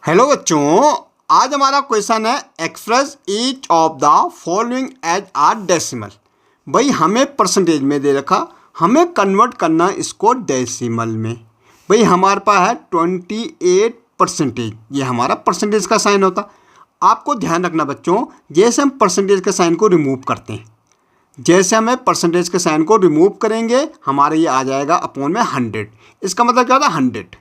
Hello बच्चों, आज हमारा क्वेश्चन है express each of the following as are decimal. भाई हमें परसेंटेज में दे रखा, हमें कन्वर्ट करना इसको डेसिमल में। भाई हमारे पास है 28%। ये हमारा परसेंटेज का साइन होता। आपको ध्यान रखना बच्चों, जैसे हम परसेंटेज के साइन को रिमूव करते हैं, जैसे हमें परसेंटेज के साइन को रिमूव करेंगे हमारे ये आ जाएगा अपॉन में 100। इसका मतलब क्या होता है 100,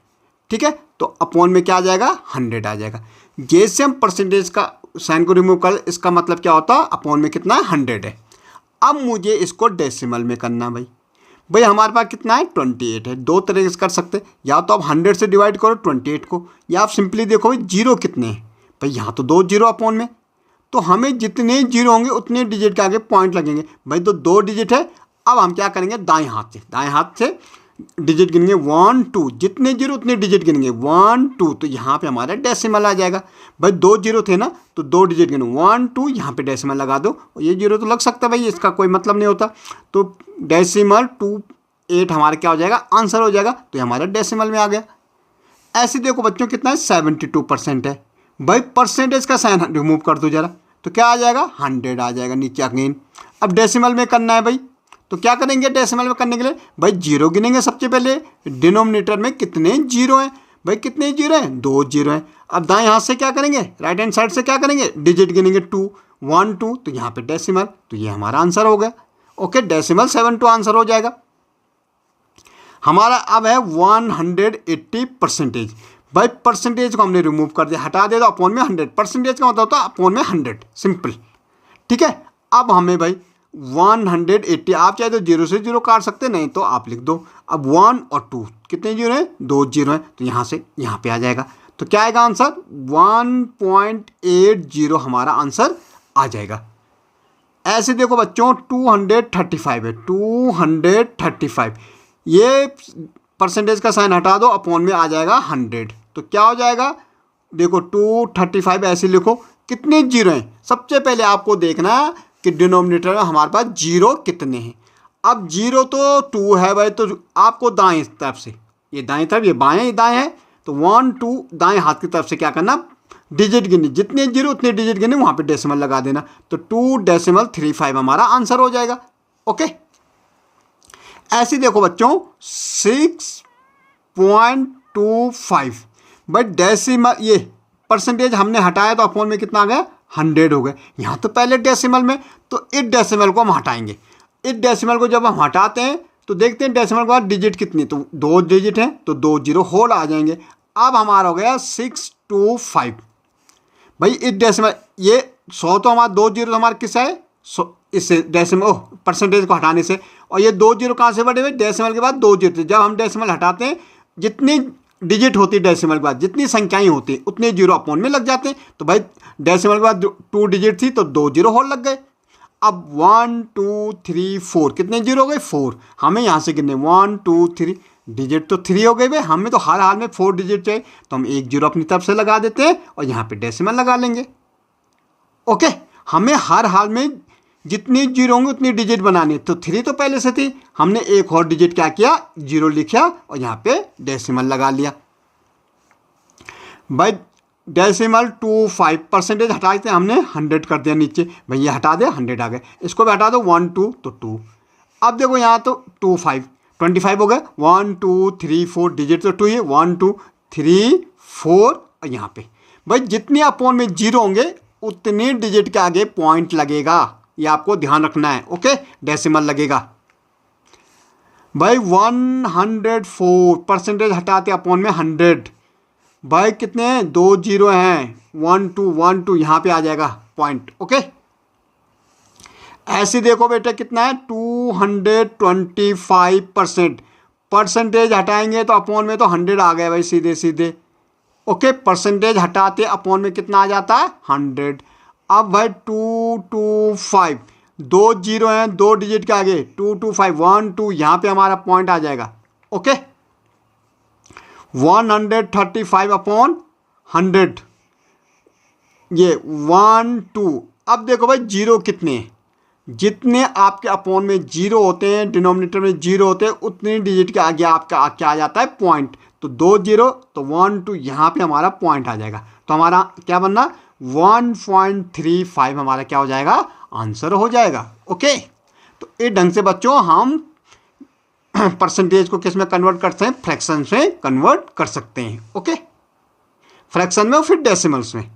ठीक है। तो अपॉन में क्या आ जाएगा 100 आ जाएगा। जैसे हम परसेंटेज का साइन को रिमूव कर, इसका मतलब क्या होता है अपॉन में कितना है 100 है। अब मुझे इसको डेसिमल में करना। भाई हमारे पास कितना है 28 है। दो तरीके से कर सकते हैं, या तो आप 100 से डिवाइड करो 28 को, या आप सिंपली देखो भाई जीरो कितने हैं। भाई यहाँ तो 2 जीरो अपॉन में, तो हमें जितने जीरो होंगे उतने डिजिट के आगे पॉइंट लगेंगे। भाई तो 2 डिजिट है। अब हम क्या करेंगे, दाएं हाथ से डिजिट गिनेंगे 1 2, जितने जीरो उतने डिजिट गिनेंगे 1 2, तो यहाँ पे हमारा डेसिमल आ जाएगा। भाई 2 जीरो थे ना, तो 2 डिजिट गिनो 1 2, यहाँ पे डेसिमल लगा दो। ये जीरो तो लग सकता है भाई, इसका कोई मतलब नहीं होता। तो डेसिमल 28 हमारा क्या हो जाएगा, आंसर हो जाएगा। तो ये हमारा डेसिमल में आ गया। ऐसे देखो बच्चों कितना है 72% है। भाई परसेंटेज का साइन रिमूव कर दो जरा, तो क्या आ जाएगा 100 आ जाएगा नीचे अगेन। अब डेसिमल में करना है भाई, तो क्या करेंगे डेसिमल में करने के लिए, भाई जीरो गिनेंगे सबसे पहले। डिनोमिनेटर में कितने जीरो हैं, भाई कितने जीरो हैं 2 जीरो हैं। अब दाएं हाथ से क्या करेंगे, राइट हैंड साइड से क्या करेंगे, डिजिट गिनेंगे 2 1 2, तो यहाँ पे डेसिमल, तो ये हमारा आंसर हो गया। ओके, डेसिमल 72 आंसर हो जाएगा हमारा। अब है 180%। भाई परसेंटेज को हमने रिमूव कर दिया, हटा दे दो अपॉन में 100। परसेंटेज का मतलब होता है अपॉन में 100, सिंपल, ठीक है। अब हमें भाई 180, आप चाहे तो जीरो से जीरो काट सकते, नहीं तो आप लिख दो। अब 1 और 2 कितने जीरो हैं, 2 जीरो हैं, तो यहाँ से यहाँ पे आ जाएगा। तो क्या आएगा आंसर 1.80 हमारा आंसर आ जाएगा। ऐसे देखो बच्चों 235 है, 235, ये परसेंटेज का साइन हटा दो, अपॉन में आ जाएगा 100। तो क्या हो जाएगा, देखो 235 ऐसे लिखो। कितने जीरो हैं, सबसे पहले आपको देखना कि डिनोमिनेटर में हमारे पास जीरो कितने हैं। अब जीरो तो 2 है भाई, तो आपको दाएं तरफ से, ये दाएं तरफ, ये बाएं दाएं है, तो 1 2 दाएं हाथ की तरफ से क्या करना, डिजिट गिनी, जितने जीरो उतने डिजिट गिने, वहाँ पे डेसिमल लगा देना। तो 2.35 हमारा आंसर हो जाएगा। ओके, ऐसे देखो बच्चों 6.25। भाई डेसिमल, ये परसेंटेज हमने हटाया तो अपॉन में कितना आ गया 100 हो गए। यहाँ तो पहले डेसिमल में, तो इस डेसिमल को हम हटाएंगे। इस डेसिमल को जब हम हटाते हैं तो देखते हैं डेसिमल के बाद डिजिट कितनी, तो 2 डिजिट हैं, तो 2 जीरो होल आ जाएंगे। अब हमारा हो गया 625। भाई इस डेसिमल, ये 100 तो हमारा 2 जीरो हमारा किस है, इससे डेसिमल परसेंटेज को हटाने से। और ये 2 जीरो कहाँ से बढ़े हुए, डेसिमल के बाद 2 जीरो। जब हम डेसिमल हटाते हैं, जितनी डिजिट होती है डेसिमल के बाद, जितनी संख्याएं होती हैं उतने जीरो अपॉन में लग जाते हैं। तो भाई डेसिमल के बाद 2 डिजिट थी, तो 2 जीरो होल लग गए। अब 1 2 3 4 कितने जीरो हो गए 4। हमें यहाँ से कितने 1 2 3 डिजिट तो 3 हो गए भाई, हमें तो हर हाल में 4 डिजिट चाहिए, तो हम 1 जीरो अपनी तरफ से लगा देते हैं और यहाँ पे डेसिमल लगा लेंगे। ओके, हमें हर हाल में जितनी जीरो होंगे उतनी डिजिट बनानी। तो 3 तो पहले से थी, हमने एक और डिजिट क्या किया, जीरो लिखा और यहाँ पे डेसिमल लगा लिया। भाई डेसिमल 25, परसेंटेज हटा के हमने 100 कर दिया नीचे। भाई ये हटा दे 100 आ गए, इसको भी हटा दो 1 2, तो 2। अब देखो यहाँ तो 25 हो गए, 1 2 3 4 डिजिट तो 2 ही है, 1 2 3 4 और यहाँ पे भाई जितने अपॉन में जीरो होंगे उतने डिजिट के आगे पॉइंट लगेगा, ये आपको ध्यान रखना है। ओके, डेसिमल लगेगा। भाई 104, परसेंटेज हटाते अपॉन में 100। भाई कितने हैं, 2 जीरो हैं, 1 2 यहाँ पे आ जाएगा पॉइंट। ओके, ऐसे देखो बेटा कितना है 225%। परसेंटेज हटाएंगे तो अपॉन में तो 100 आ गए भाई सीधे सीधे। ओके, परसेंटेज हटाते अपॉन में कितना आ जाता है 100। अब भाई 225, 2 जीरो हैं, 2 डिजिट के आगे 225 1 2, यहाँ पे हमारा पॉइंट आ जाएगा। ओके, 135 अपॉन 100, ये 1 2। अब देखो भाई जीरो कितने हैं, जितने आपके अपॉन में जीरो होते हैं, डिनोमिनेटर में जीरो होते हैं, उतने डिजिट के आगे आपका क्या आ जाता है पॉइंट। तो 2 जीरो, तो 1 2 यहाँ पे हमारा पॉइंट आ जाएगा, तो हमारा क्या बनना 1.35 हमारा क्या हो जाएगा आंसर हो जाएगा। ओके, तो इस ढंग से बच्चों हम परसेंटेज को किस में कन्वर्ट करते हैं, फ्रैक्शन में कन्वर्ट कर सकते हैं। ओके, फ्रैक्शन में और फिर डेसिमल्स में।